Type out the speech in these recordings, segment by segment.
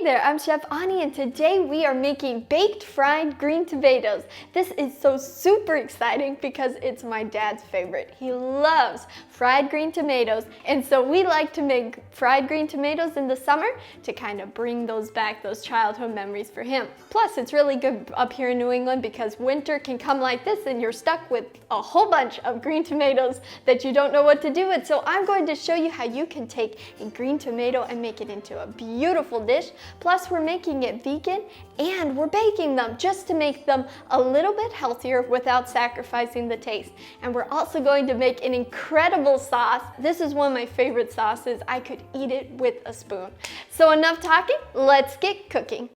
Hey there, I'm Chef Ani, and today we are making baked fried green tomatoes. This is so super exciting because it's my dad's favorite. He loves fried green tomatoes, and so we like to make fried green tomatoes in the summer to kind of bring those back, those childhood memories for him. Plus, it's really good up here in New England because winter can come like this and you're stuck with a whole bunch of green tomatoes that you don't know what to do with. So I'm going to show you how you can take a green tomato and make it into a beautiful dish. Plus, we're making it vegan and we're baking them just to make them a little bit healthier without sacrificing the taste. And we're also going to make an incredible sauce. This is one of my favorite sauces. I could eat it with a spoon. So enough talking, let's get cooking.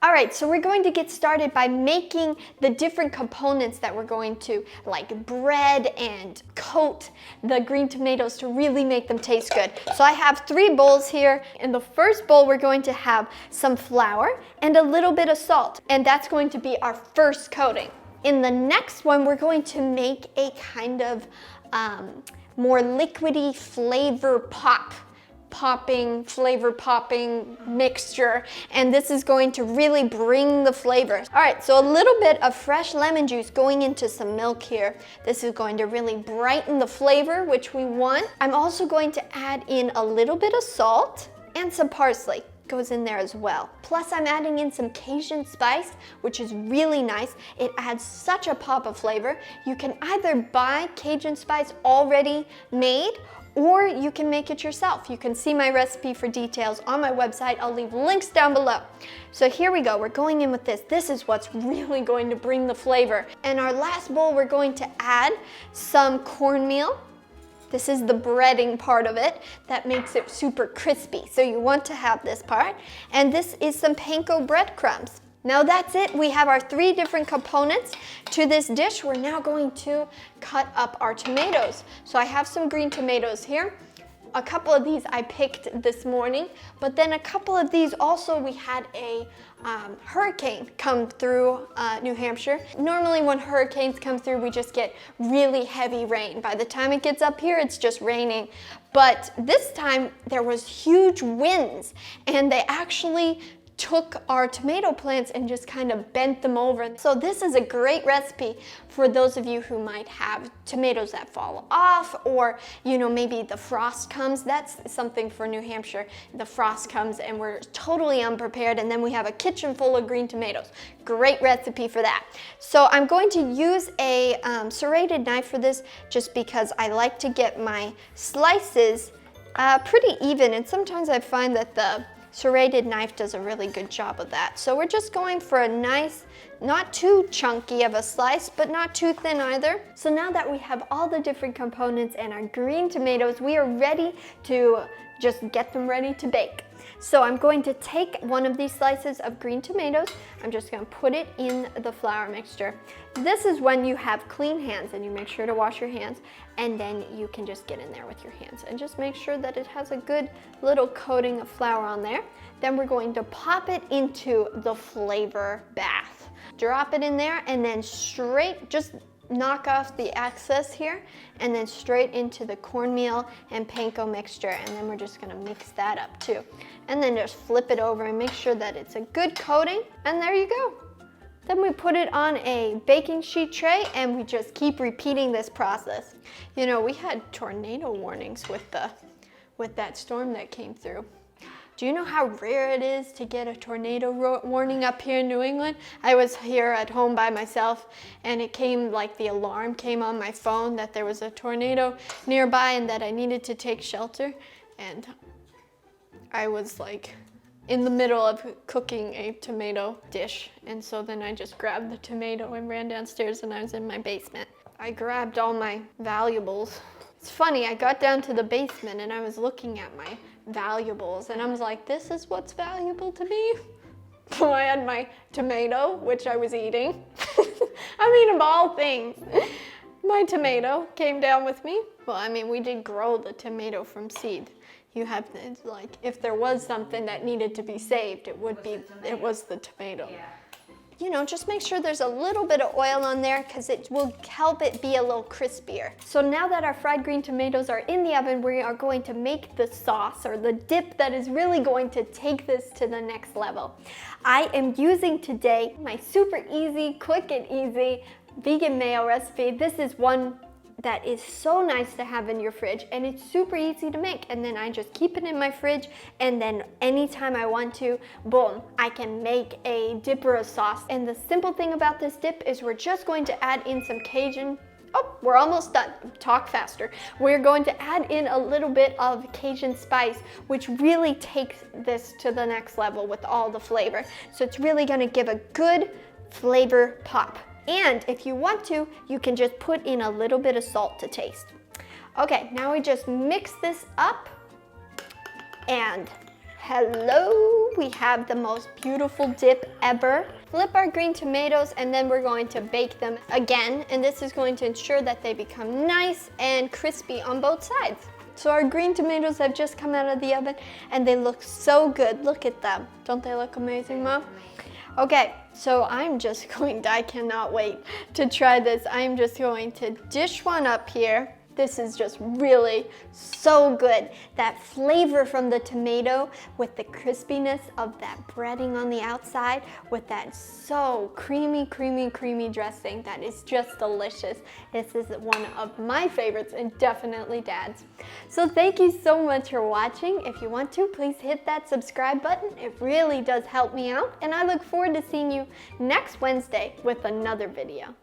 All right, so we're going to get started by making the different components that we're going to like bread and coat the green tomatoes to really make them taste good. So I have 3 bowls here. In the first bowl, we're going to have some flour and a little bit of salt, and that's going to be our first coating. In the next one, we're going to make a kind of more liquidy flavor flavor popping mixture, and this is going to really bring the flavors. All right, so a little bit of fresh lemon juice going into some milk here. This is going to really brighten the flavor, which we want. I'm also going to add in a little bit of salt and some parsley. Goes in there as well. Plus, I'm adding in some Cajun spice, which is really nice. It adds such a pop of flavor. You can either buy Cajun spice already made, or you can make it yourself. You can see my recipe for details on my website. I'll leave links down below. So here we go, we're going in with this. This is what's really going to bring the flavor. In our last bowl, we're going to add some cornmeal. This is the breading part of it that makes it super crispy. So you want to have this part. And this is some panko breadcrumbs. Now that's it. We have our 3 different components to this dish. We're now going to cut up our tomatoes. So I have some green tomatoes here. A couple of these I picked this morning, but then a couple of these also we had a hurricane come through New Hampshire. Normally when hurricanes come through, we just get really heavy rain. By the time it gets up here, it's just raining. But this time there was huge winds, and they actually took our tomato plants and just kind of bent them over. So this is a great recipe for those of you who might have tomatoes that fall off, or maybe the frost comes. That's something for New Hampshire. The frost comes and we're totally unprepared, and then we have a kitchen full of green tomatoes. Great recipe for that. So I'm going to use a serrated knife for this, just because I like to get my slices pretty even, and sometimes I find that the serrated knife does a really good job of that. So we're just going for a nice, not too chunky of a slice, but not too thin either. So now that we have all the different components and our green tomatoes, we are ready to just get them ready to bake. So I'm going to take one of these slices of green tomatoes. I'm just going to put it in the flour mixture. This is when you have clean hands, and you make sure to wash your hands, and then you can just get in there with your hands and just make sure that it has a good little coating of flour on there. Then we're going to pop it into the flavor bath. Drop it in there, and then just knock off the excess here, and then straight into the cornmeal and panko mixture, and then we're just gonna mix that up too. And then just flip it over and make sure that it's a good coating, and there you go. Then we put it on a baking sheet tray, and we just keep repeating this process. We had tornado warnings with that storm that came through. Do you know how rare it is to get a tornado warning up here in New England? I was here at home by myself, and it came, like the alarm came on my phone that there was a tornado nearby and that I needed to take shelter. And I was like in the middle of cooking a tomato dish. And so then I just grabbed the tomato and ran downstairs, and I was in my basement. I grabbed all my valuables. It's funny, I got down to the basement and I was looking at my valuables, and I was like, this is what's valuable to me? So I had my tomato, which I was eating. I mean, of all things, my tomato came down with me. Well, I mean, we did grow the tomato from seed. You have, like, if there was something that needed to be saved, it was the tomato. you know, just make sure there's a little bit of oil on there because it will help it be a little crispier. So now that our fried green tomatoes are in the oven, we are going to make the sauce or the dip that is really going to take this to the next level. I am using today my super easy, quick and easy vegan mayo recipe. This is one that is so nice to have in your fridge, and it's super easy to make, and then I just keep it in my fridge, and then anytime I want to, boom, I can make a dip or a sauce. And the simple thing about this dip is we're just going to add in some Cajun. Oh, we're almost done. Talk faster. We're going to add in a little bit of Cajun spice, which really takes this to the next level with all the flavor. So it's really gonna give a good flavor pop. And if you want to, you can just put in a little bit of salt to taste. Okay, now we just mix this up, and hello, we have the most beautiful dip ever. Flip our green tomatoes, and then we're going to bake them again, and this is going to ensure that they become nice and crispy on both sides. So our green tomatoes have just come out of the oven, and they look so good. Look at them. Don't they look amazing, Mom? Okay, so I cannot wait to try this. I'm just going to dish one up here. This is just really so good. That flavor from the tomato with the crispiness of that breading on the outside with that so creamy, creamy, creamy dressing. That is just delicious. This is one of my favorites and definitely Dad's. So thank you so much for watching. If you want to, please hit that subscribe button. It really does help me out, and I look forward to seeing you next Wednesday with another video.